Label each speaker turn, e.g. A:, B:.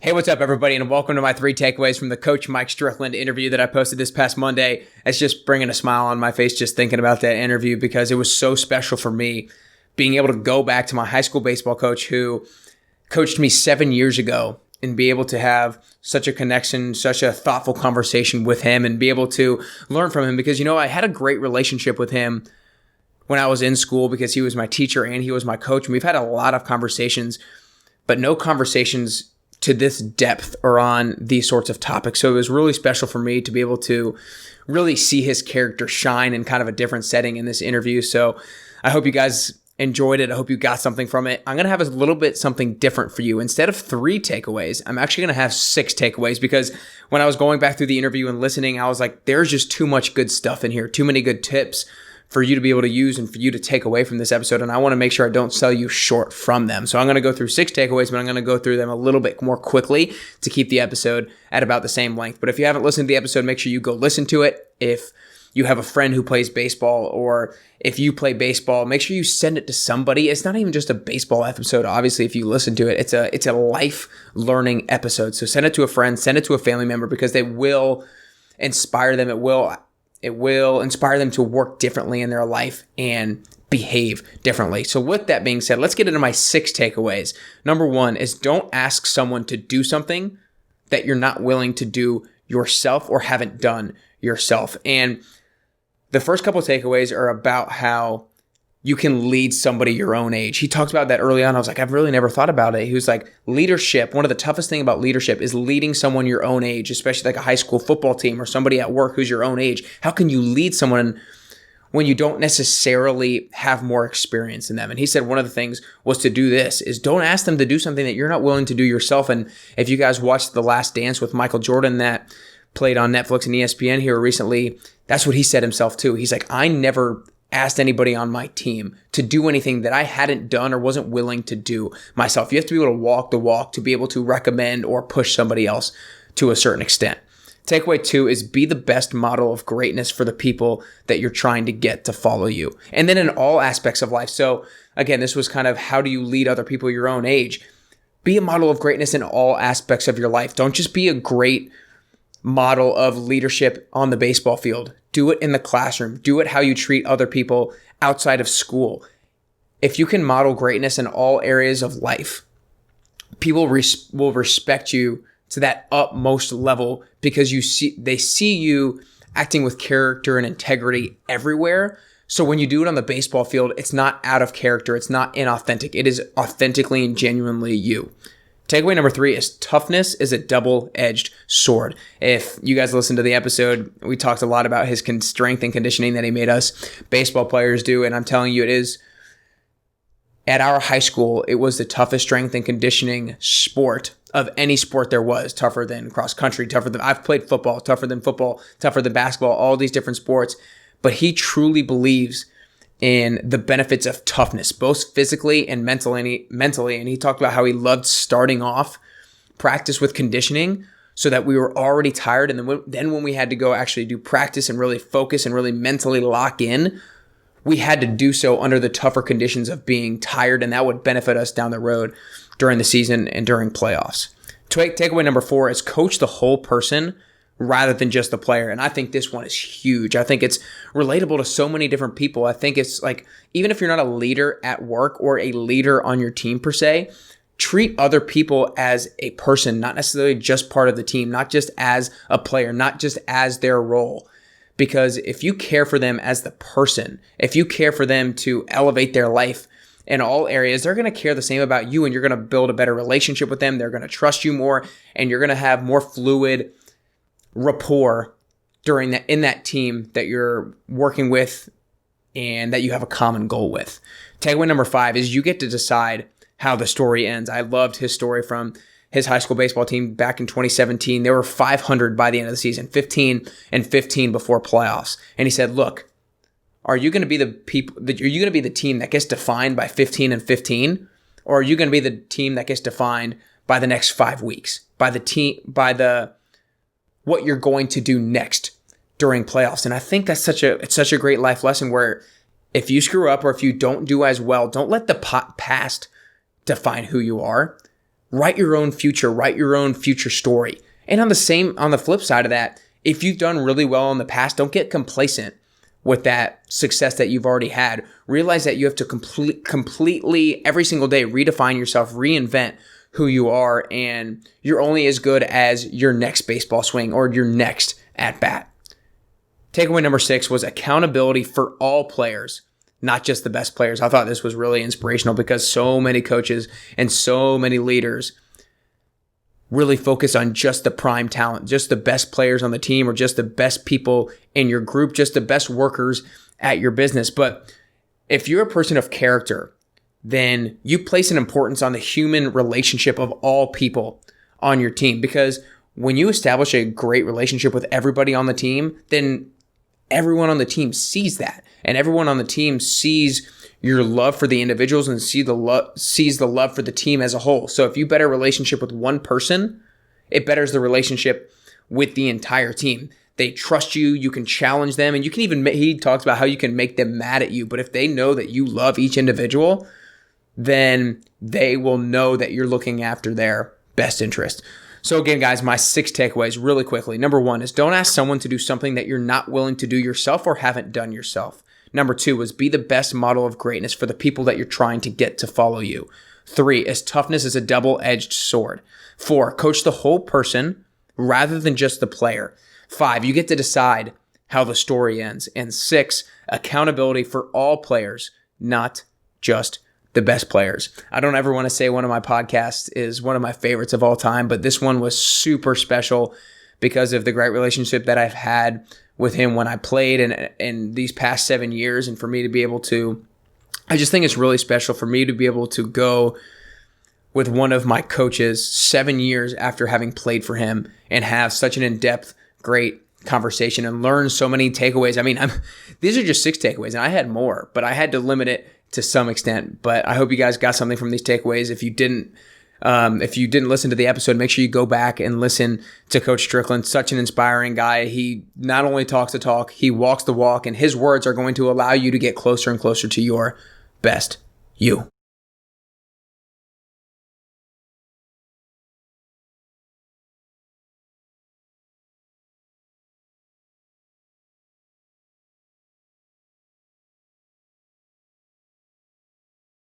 A: Hey, what's up, everybody, and welcome to my 3 takeaways from the Coach Mike Strickland interview that I posted this past Monday. It's just bringing a smile on my face just thinking about that interview because it was so special for me being able to go back to my high school baseball coach who coached me 7 years ago and be able to have such a connection, such a thoughtful conversation with him and be able to learn from him because, I had a great relationship with him when I was in school because he was my teacher and he was my coach. And we've had a lot of conversations, but no conversations to this depth or on these sorts of topics. So it was really special for me to be able to really see his character shine in kind of a different setting in this interview. So I hope you guys enjoyed it. I hope you got something from it. I'm going to have a little bit something different for you. Instead of 3 takeaways, I'm actually going to have 6 takeaways because when I was going back through the interview and listening, I was like, there's just too much good stuff in here, too many good tips for you to be able to use and for you to take away from this episode. And I want to make sure I don't sell you short from them. So I'm going to go through 6 takeaways, but I'm going to go through them a little bit more quickly to keep the episode at about the same length. But if you haven't listened to the episode, make sure you go listen to it. If you have a friend who plays baseball or if you play baseball, make sure you send it to somebody. It's not even just a baseball episode. Obviously, if you listen to it, it's a life learning episode. So send it to a friend, send it to a family member because they will inspire them. It will inspire them to work differently in their life and behave differently. So with that being said, let's get into my 6 takeaways. Number 1 is don't ask someone to do something that you're not willing to do yourself or haven't done yourself. And the first couple of takeaways are about how you can lead somebody your own age. He talked about that early on. I was like, I've really never thought about it. He was like, leadership, one of the toughest things about leadership is leading someone your own age, especially like a high school football team or somebody at work who's your own age. How can you lead someone when you don't necessarily have more experience than them? And he said one of the things was to do this, is don't ask them to do something that you're not willing to do yourself. And if you guys watched The Last Dance with Michael Jordan that played on Netflix and ESPN here recently, that's what he said himself too. He's like, I never asked anybody on my team to do anything that I hadn't done or wasn't willing to do myself. You have to be able to walk the walk to be able to recommend or push somebody else to a certain extent. Takeaway 2 is be the best model of greatness for the people that you're trying to get to follow you. And then in all aspects of life. So again, this was kind of how do you lead other people your own age? Be a model of greatness in all aspects of your life. Don't just be a great model of leadership on the baseball field. Do it in the classroom. Do it how you treat other people outside of school. If you can model greatness in all areas of life, people will respect you to that utmost level because they see you acting with character and integrity everywhere. So when you do it on the baseball field, it's not out of character. It's not inauthentic. It is authentically and genuinely you. Takeaway number 3 is toughness is a double-edged sword. If you guys listened to the episode, we talked a lot about his strength and conditioning that he made us baseball players do. And I'm telling you, it is at our high school, it was the toughest strength and conditioning sport of any sport there was. Tougher than cross country, I've played football, tougher than basketball, all these different sports. But he truly believes in the benefits of toughness, both physically and mentally. And he talked about how he loved starting off practice with conditioning so that we were already tired. And then when we had to go actually do practice and really focus and really mentally lock in, we had to do so under the tougher conditions of being tired. And that would benefit us down the road during the season and during playoffs. Takeaway number 4 is coach the whole person rather than just the player. And I think this one is huge. I think it's relatable to so many different people. I think it's like, even if you're not a leader at work or a leader on your team per se, treat other people as a person, not necessarily just part of the team, not just as a player, not just as their role. Because if you care for them as the person, if you care for them to elevate their life in all areas, they're going to care the same about you and you're going to build a better relationship with them. They're going to trust you more and you're going to have more fluid rapport in that team that you're working with and that you have a common goal with. Takeaway number 5 is you get to decide how the story ends. I loved his story from his high school baseball team back in 2017. They were 500 by the end of the season, 15-15 before playoffs. And he said, look, are you going to be the team that gets defined by 15-15? Or are you going to be the team that gets defined by the next 5 weeks, by what you're going to do next during playoffs? And I think that's such a great life lesson where if you screw up or if you don't do as well, don't let the past define who you are. write your own future story. And on the flip side of that, if you've done really well in the past, don't get complacent with that success that you've already had. Realize that you have to completely every single day redefine yourself, reinvent who you are, and you're only as good as your next baseball swing or your next at bat. Takeaway number 6 was accountability for all players, not just the best players. I thought this was really inspirational because so many coaches and so many leaders really focus on just the prime talent, just the best players on the team, or just the best people in your group, just the best workers at your business. But if you're a person of character, then you place an importance on the human relationship of all people on your team. Because when you establish a great relationship with everybody on the team, then everyone on the team sees that. And everyone on the team sees your love for the individuals and sees the love for the team as a whole. So if you better a relationship with one person, it betters the relationship with the entire team. They trust you, you can challenge them, and you can even, he talks about how you can make them mad at you. But if they know that you love each individual, then they will know that you're looking after their best interest. So again, guys, my 6 takeaways really quickly. Number 1 is don't ask someone to do something that you're not willing to do yourself or haven't done yourself. Number 2 is be the best model of greatness for the people that you're trying to get to follow you. 3 is toughness is a double-edged sword. 4, coach the whole person rather than just the player. 5, you get to decide how the story ends. And 6, accountability for all players, not just the best players. I don't ever want to say one of my podcasts is one of my favorites of all time, but this one was super special because of the great relationship that I've had with him when I played in these past 7 years. And for me to be able to, I just think it's really special for me to be able to go with one of my coaches 7 years after having played for him and have such an in-depth, great conversation and learn so many takeaways. I mean, these are just 6 takeaways and I had more, but I had to limit it to some extent. But I hope you guys got something from these takeaways. If you didn't listen to the episode, make sure you go back and listen to Coach Strickland. Such an inspiring guy. He not only talks the talk, he walks the walk, and his words are going to allow you to get closer and closer to your best you.